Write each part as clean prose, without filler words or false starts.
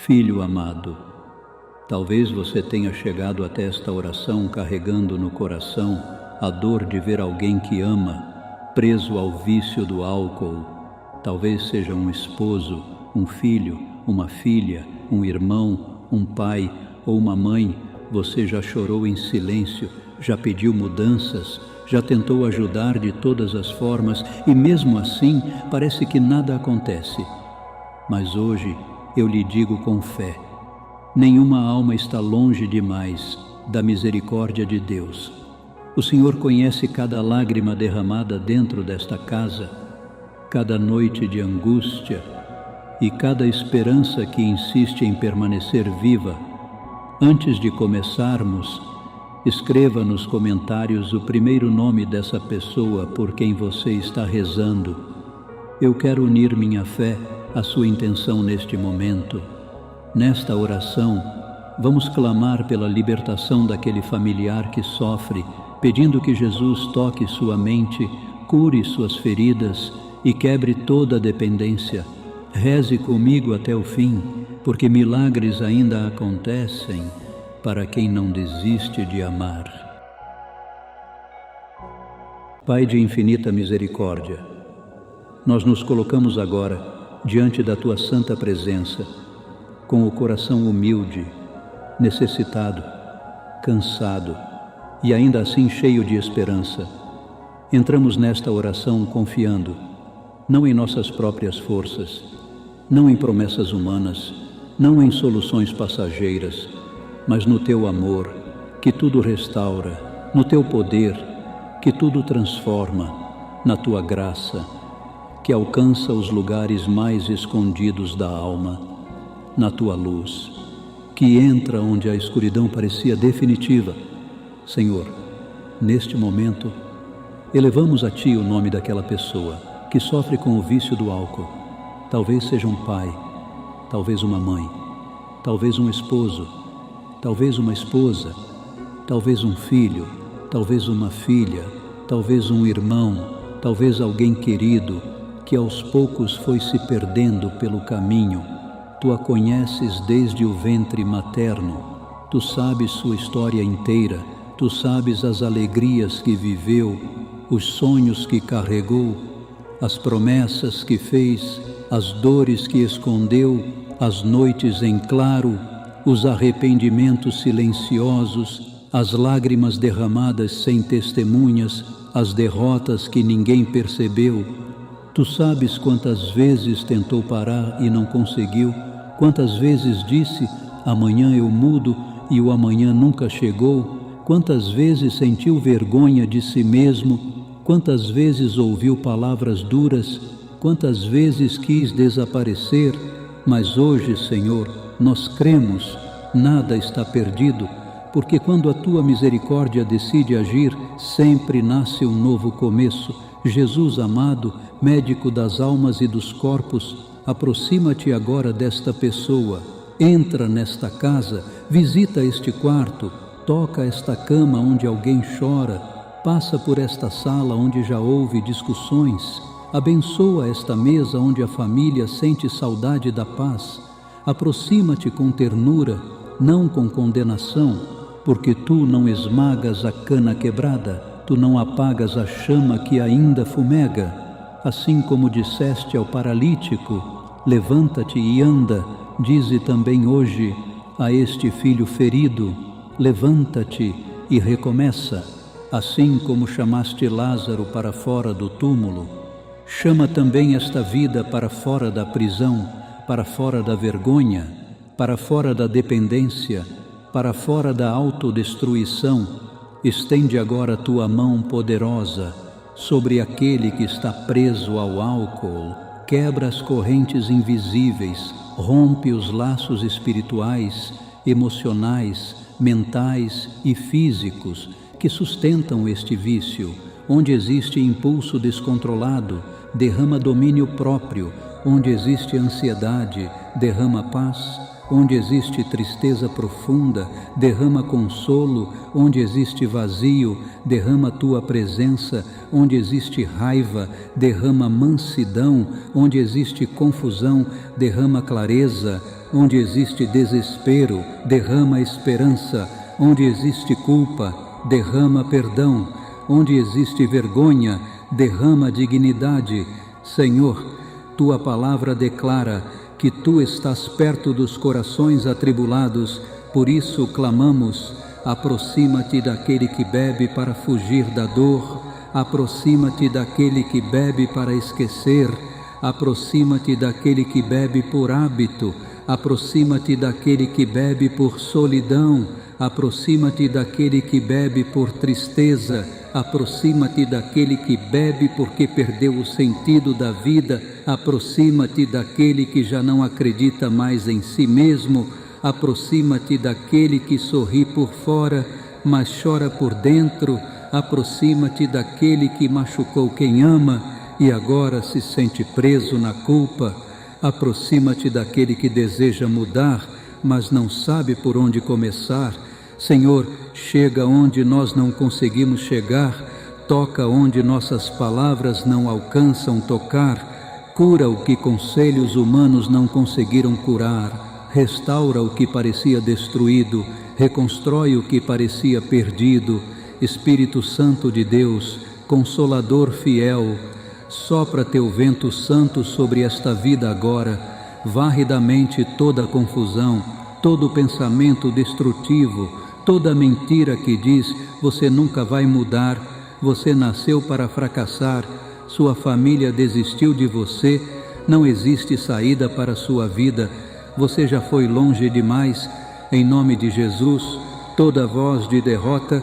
Filho amado, talvez você tenha chegado até esta oração carregando no coração a dor de ver alguém que ama preso ao vício do álcool. Talvez seja um esposo, um filho, uma filha, um irmão, um pai ou uma mãe. Você já chorou em silêncio, já pediu mudanças, já tentou ajudar de todas as formas e mesmo assim parece que nada acontece. Mas hoje eu lhe digo com fé, nenhuma alma está longe demais da misericórdia de Deus. O Senhor conhece cada lágrima derramada dentro desta casa, cada noite de angústia e cada esperança que insiste em permanecer viva. Antes de começarmos, escreva nos comentários o primeiro nome dessa pessoa por quem você está rezando. Eu quero unir minha fé à sua intenção neste momento. Nesta oração, vamos clamar pela libertação daquele familiar que sofre, pedindo que Jesus toque sua mente, cure suas feridas e quebre toda a dependência. Reze comigo até o fim, porque milagres ainda acontecem para quem não desiste de amar. Pai de infinita misericórdia, nós nos colocamos agora diante da Tua santa presença, com o coração humilde, necessitado, cansado e ainda assim cheio de esperança. Entramos nesta oração confiando, não em nossas próprias forças, não em promessas humanas, não em soluções passageiras, mas no Teu amor, que tudo restaura, no Teu poder, que tudo transforma, na Tua graça, que alcança os lugares mais escondidos da alma, na Tua luz, que entra onde a escuridão parecia definitiva. Senhor, neste momento, elevamos a Ti o nome daquela pessoa que sofre com o vício do álcool. Talvez seja um pai, talvez uma mãe, talvez um esposo, talvez uma esposa, talvez um filho, talvez uma filha, talvez um irmão, talvez alguém querido que aos poucos foi se perdendo pelo caminho. Tu a conheces desde o ventre materno, Tu sabes sua história inteira, Tu sabes as alegrias que viveu, os sonhos que carregou, as promessas que fez, as dores que escondeu, as noites em claro, os arrependimentos silenciosos, as lágrimas derramadas sem testemunhas, as derrotas que ninguém percebeu. Tu sabes quantas vezes tentou parar e não conseguiu, quantas vezes disse, amanhã eu mudo, e o amanhã nunca chegou, quantas vezes sentiu vergonha de si mesmo, quantas vezes ouviu palavras duras, quantas vezes quis desaparecer, mas hoje, Senhor, nós cremos, nada está perdido, porque quando a Tua misericórdia decide agir, sempre nasce um novo começo. Jesus amado, médico das almas e dos corpos, aproxima-te agora desta pessoa, entra nesta casa, visita este quarto, toca esta cama onde alguém chora, passa por esta sala onde já houve discussões, abençoa esta mesa onde a família sente saudade da paz. Aproxima-te com ternura, não com condenação, porque Tu não esmagas a cana quebrada, Tu não apagas a chama que ainda fumega. Assim como disseste ao paralítico, levanta-te e anda, dize também hoje a este filho ferido, levanta-te e recomeça. Assim como chamaste Lázaro para fora do túmulo, chama também esta vida para fora da prisão, para fora da vergonha, para fora da dependência, para fora da autodestruição. Estende agora a Tua mão poderosa sobre aquele que está preso ao álcool, quebra as correntes invisíveis, rompe os laços espirituais, emocionais, mentais e físicos que sustentam este vício. Onde existe impulso descontrolado, derrama domínio próprio. Onde existe ansiedade, derrama paz. Onde existe tristeza profunda, derrama consolo. Onde existe vazio, derrama Tua presença. Onde existe raiva, derrama mansidão. Onde existe confusão, derrama clareza. onde existe desespero, derrama esperança. Onde existe culpa, derrama perdão. Onde existe vergonha, derrama dignidade. Senhor, Tua palavra declara que Tu estás perto dos corações atribulados. Por isso clamamos: aproxima-te daquele que bebe para fugir da dor. Aproxima-te daquele que bebe para esquecer. Aproxima-te daquele que bebe por hábito. Aproxima-te daquele que bebe por solidão. Aproxima-te daquele que bebe por tristeza. Aproxima-te daquele que bebe porque perdeu o sentido da vida. Aproxima-te daquele que já não acredita mais em si mesmo. Aproxima-te daquele que sorri por fora, mas chora por dentro. Aproxima-te daquele que machucou quem ama e agora se sente preso na culpa. Aproxima-te daquele que deseja mudar, mas não sabe por onde começar. Senhor, chega onde nós não conseguimos chegar, toca onde nossas palavras não alcançam tocar, cura o que conselhos humanos não conseguiram curar, restaura o que parecia destruído, reconstrói o que parecia perdido. Espírito Santo de Deus, Consolador fiel, sopra Teu vento santo sobre esta vida agora, varre da mente toda a confusão, todo pensamento destrutivo, toda mentira que diz: você nunca vai mudar, você nasceu para fracassar, sua família desistiu de você, não existe saída para a sua vida, você já foi longe demais. Em nome de Jesus, toda voz de derrota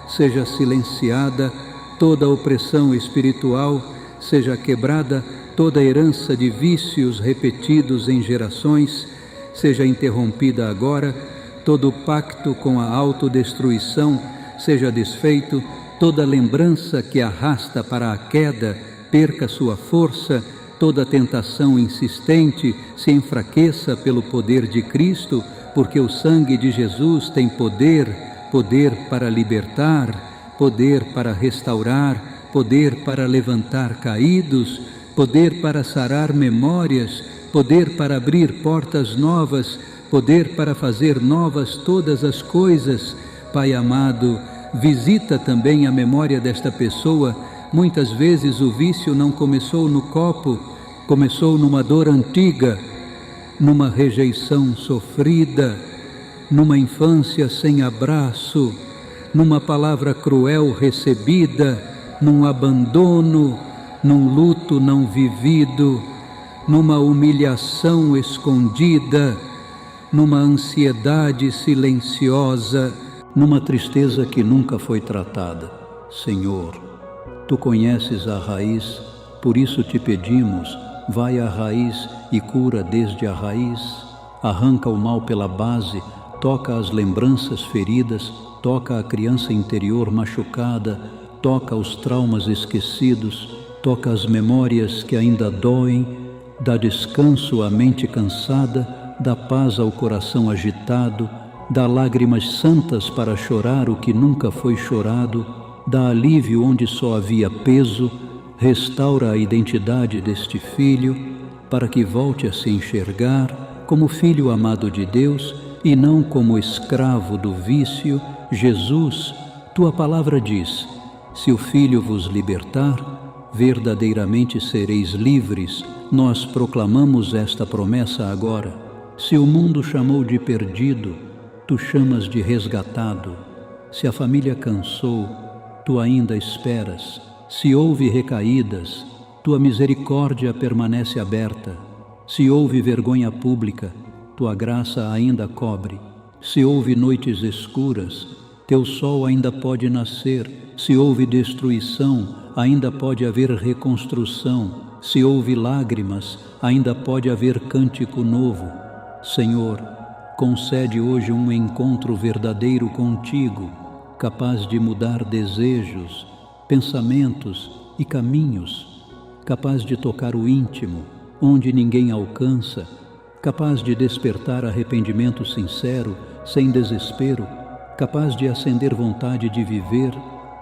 seja silenciada, toda opressão espiritual seja quebrada, toda herança de vícios repetidos em gerações seja interrompida agora, todo pacto com a autodestruição seja desfeito, toda lembrança que arrasta para a queda perca sua força, toda tentação insistente se enfraqueça pelo poder de Cristo, porque o sangue de Jesus tem poder para libertar, poder para restaurar, poder para levantar caídos, poder para sarar memórias, poder para abrir portas novas, poder para fazer novas todas as coisas. Pai amado, visita também a memória desta pessoa. Muitas vezes o vício não começou no copo, começou numa dor antiga, numa rejeição sofrida, numa infância sem abraço, numa palavra cruel recebida, num abandono, num luto não vivido, numa humilhação escondida, numa ansiedade silenciosa, numa tristeza que nunca foi tratada. Senhor, Tu conheces a raiz, por isso te pedimos, vai à raiz e cura desde a raiz, arranca o mal pela base, toca as lembranças feridas, toca a criança interior machucada, toca os traumas esquecidos, toca as memórias que ainda doem, dá descanso à mente cansada, dá paz ao coração agitado, dá lágrimas santas para chorar o que nunca foi chorado, dá alívio onde só havia peso, restaura a identidade deste filho, para que volte a se enxergar como filho amado de Deus e não como escravo do vício. Jesus, Tua palavra diz: se o Filho vos libertar, verdadeiramente sereis livres. Nós proclamamos esta promessa agora. Se o mundo chamou de perdido, Tu chamas de resgatado. Se a família cansou, Tu ainda esperas. Se houve recaídas, Tua misericórdia permanece aberta. Se houve vergonha pública, Tua graça ainda cobre. Se houve noites escuras, Teu sol ainda pode nascer. Se houve destruição, ainda pode haver reconstrução. Se houve lágrimas, ainda pode haver cântico novo. Senhor, concede hoje um encontro verdadeiro contigo, capaz de mudar desejos, pensamentos e caminhos, capaz de tocar o íntimo, onde ninguém alcança, capaz de despertar arrependimento sincero, sem desespero, capaz de acender vontade de viver.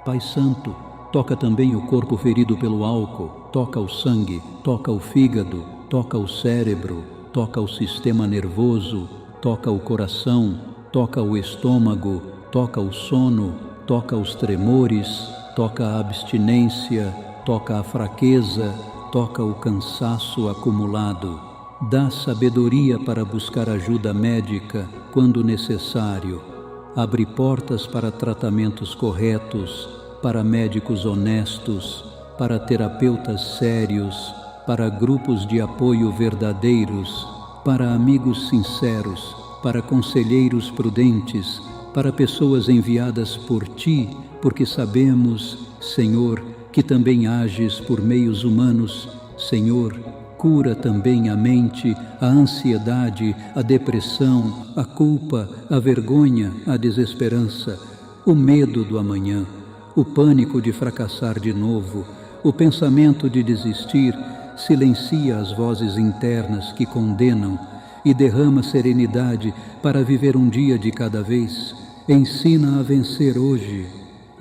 Pai Santo, toca também o corpo ferido pelo álcool, toca o sangue, toca o fígado, toca o cérebro, toca o sistema nervoso, toca o coração, toca o estômago, toca o sono, toca os tremores, toca a abstinência, toca a fraqueza, toca o cansaço acumulado. Dá sabedoria para buscar ajuda médica quando necessário. Abre portas para tratamentos corretos, para médicos honestos, para terapeutas sérios, para grupos de apoio verdadeiros, para amigos sinceros, para conselheiros prudentes, para pessoas enviadas por Ti, porque sabemos, Senhor, que também ages por meios humanos. Senhor, cura também a mente, a ansiedade, a depressão, a culpa, a vergonha, a desesperança, o medo do amanhã, o pânico de fracassar de novo, o pensamento de desistir. Silencia as vozes internas que condenam e derrama serenidade para viver um dia de cada vez. Ensina a vencer hoje,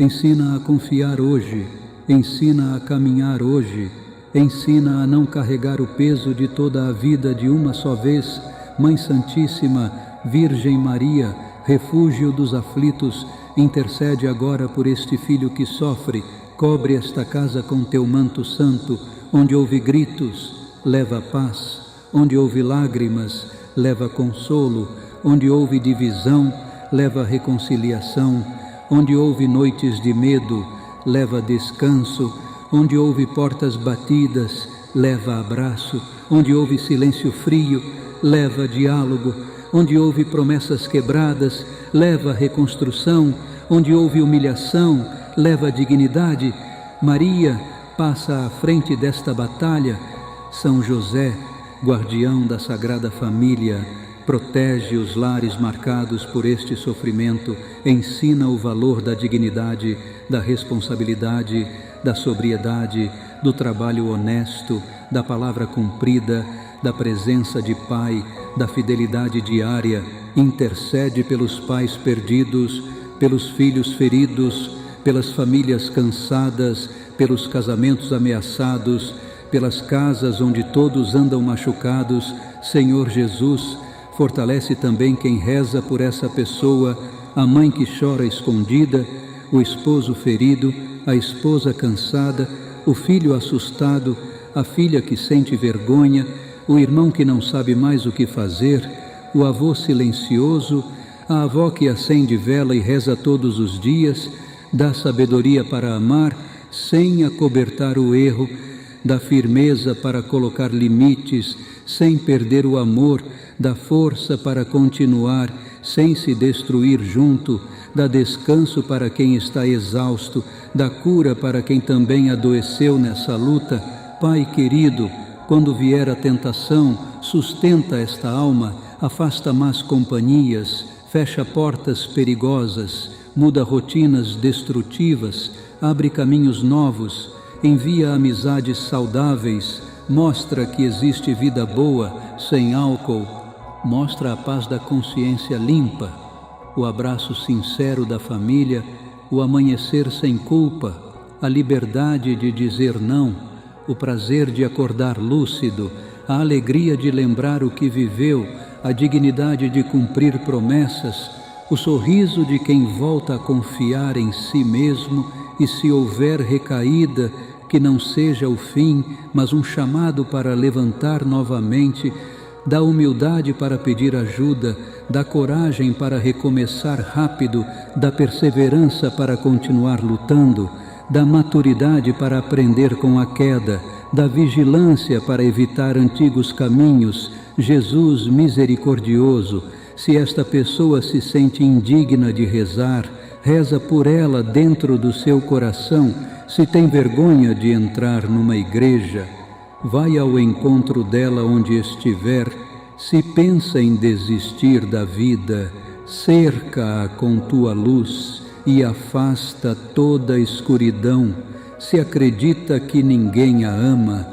ensina a confiar hoje, ensina a caminhar hoje, ensina a não carregar o peso de toda a vida de uma só vez. Mãe Santíssima, Virgem Maria, refúgio dos aflitos, intercede agora por este filho que sofre. Cobre esta casa com teu manto santo. Onde houve gritos, leva paz. Onde houve lágrimas, leva consolo. Onde houve divisão, leva reconciliação. Onde houve noites de medo, leva descanso. Onde houve portas batidas, leva abraço. Onde houve silêncio frio, leva diálogo. Onde houve promessas quebradas, leva reconstrução. Onde houve humilhação, leva dignidade. Maria passa à frente desta batalha. São José, guardião da Sagrada Família, protege os lares marcados por este sofrimento, ensina o valor da dignidade, da responsabilidade, da sobriedade, do trabalho honesto, da palavra cumprida, da presença de Pai, da fidelidade diária. Intercede pelos pais perdidos, pelos filhos feridos, pelas famílias cansadas, pelos casamentos ameaçados, pelas casas onde todos andam machucados. Senhor Jesus, fortalece também quem reza por essa pessoa, a mãe que chora escondida, o esposo ferido, a esposa cansada, o filho assustado, a filha que sente vergonha, o irmão que não sabe mais o que fazer, o avô silencioso, a avó que acende vela e reza todos os dias. Dá sabedoria para amar sem acobertar o erro, dá firmeza para colocar limites sem perder o amor, dá força para continuar sem se destruir junto, dá descanso para quem está exausto, dá cura para quem também adoeceu nessa luta. Pai querido, quando vier a tentação, sustenta esta alma, afasta más companhias, fecha portas perigosas, muda rotinas destrutivas, abre caminhos novos, envia amizades saudáveis, mostra que existe vida boa, sem álcool, mostra a paz da consciência limpa, o abraço sincero da família, o amanhecer sem culpa, a liberdade de dizer não, o prazer de acordar lúcido, a alegria de lembrar o que viveu, a dignidade de cumprir promessas, o sorriso de quem volta a confiar em si mesmo, e se houver recaída, que não seja o fim, mas um chamado para levantar novamente. Dá humildade para pedir ajuda, dá coragem para recomeçar rápido, dá perseverança para continuar lutando, dá maturidade para aprender com a queda, dá vigilância para evitar antigos caminhos. Jesus misericordioso, se esta pessoa se sente indigna de rezar, reza por ela dentro do seu coração. Se tem vergonha de entrar numa igreja, vai ao encontro dela onde estiver. Se pensa em desistir da vida, cerca-a com tua luz e afasta toda a escuridão. Se acredita que ninguém a ama,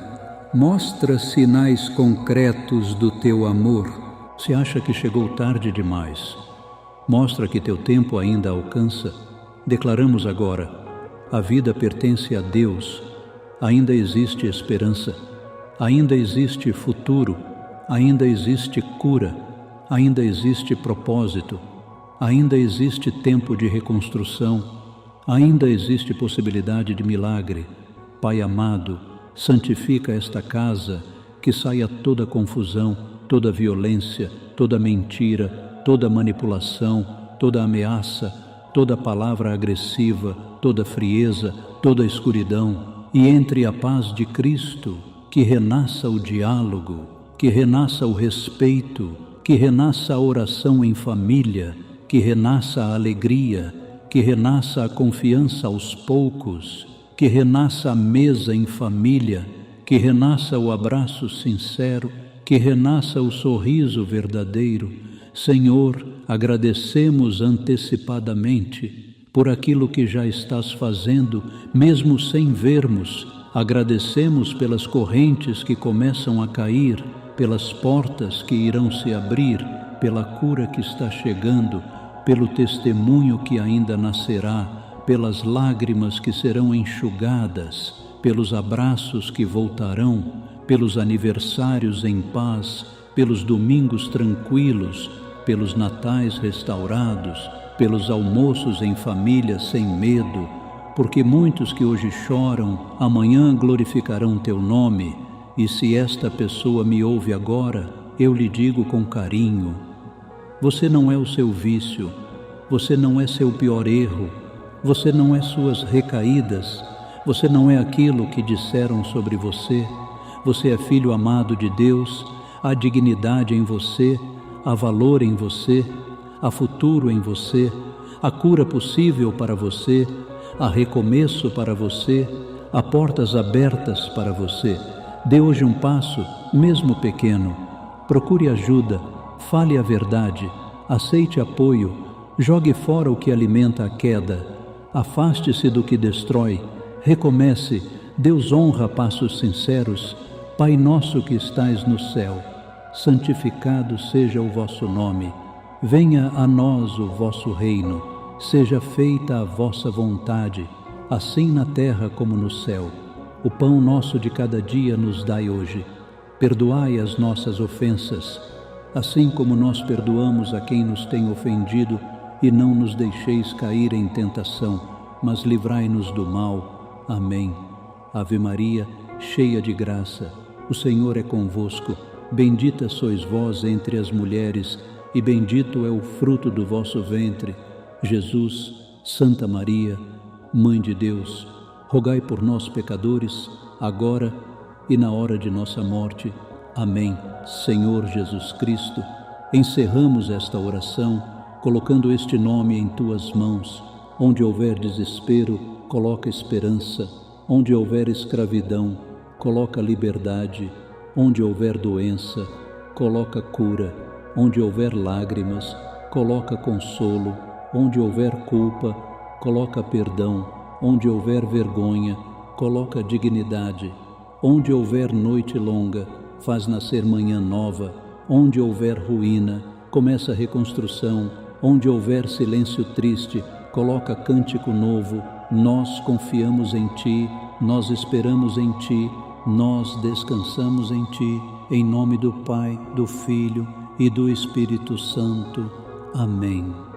mostra sinais concretos do teu amor. Se acha que chegou tarde demais, mostra que teu tempo ainda alcança. Declaramos agora: a vida pertence a Deus, ainda existe esperança, ainda existe futuro, ainda existe cura, ainda existe propósito, ainda existe tempo de reconstrução, ainda existe possibilidade de milagre. Pai amado, santifica esta casa, que saia toda confusão, toda violência, toda mentira, toda manipulação, toda ameaça, toda palavra agressiva, toda frieza, toda escuridão, e entre a paz de Cristo, que renasça o diálogo, que renasça o respeito, que renasça a oração em família, que renasça a alegria, que renasça a confiança aos poucos, que renasça a mesa em família, que renasça o abraço sincero, que renasça o sorriso verdadeiro. Senhor, agradecemos antecipadamente por aquilo que já estás fazendo, mesmo sem vermos. Agradecemos pelas correntes que começam a cair, pelas portas que irão se abrir, pela cura que está chegando, pelo testemunho que ainda nascerá, pelas lágrimas que serão enxugadas, pelos abraços que voltarão, pelos aniversários em paz, pelos domingos tranquilos, pelos natais restaurados, pelos almoços em família sem medo, porque muitos que hoje choram, amanhã glorificarão teu nome, e se esta pessoa me ouve agora, eu lhe digo com carinho: você não é o seu vício, você não é seu pior erro, você não é suas recaídas, você não é aquilo que disseram sobre você. Você é filho amado de Deus, há dignidade em você, há valor em você, há futuro em você, há cura possível para você, há recomeço para você, há portas abertas para você. Dê hoje um passo, mesmo pequeno. Procure ajuda, fale a verdade, aceite apoio, jogue fora o que alimenta a queda, afaste-se do que destrói, recomece. Deus honra passos sinceros. Pai nosso que estais no céu, santificado seja o vosso nome. Venha a nós o vosso reino. Seja feita a vossa vontade, assim na terra como no céu. O pão nosso de cada dia nos dai hoje. Perdoai as nossas ofensas, assim como nós perdoamos a quem nos tem ofendido, e não nos deixeis cair em tentação, mas livrai-nos do mal. Amém. Ave Maria, cheia de graça, o Senhor é convosco. Bendita sois vós entre as mulheres, e bendito é o fruto do vosso ventre, Jesus. Santa Maria, Mãe de Deus, rogai por nós, pecadores, agora e na hora de nossa morte. Amém. Senhor Jesus Cristo, encerramos esta oração, colocando este nome em tuas mãos. Onde houver desespero, coloca esperança. Onde houver escravidão, coloca liberdade. Onde houver doença, coloca cura. Onde houver lágrimas, coloca consolo. Onde houver culpa, coloca perdão. Onde houver vergonha, coloca dignidade. Onde houver noite longa, faz nascer manhã nova. Onde houver ruína, começa a reconstrução. Onde houver silêncio triste, coloca cântico novo. Nós confiamos em Ti, nós esperamos em Ti, nós descansamos em Ti, em nome do Pai, do Filho e do Espírito Santo. Amém.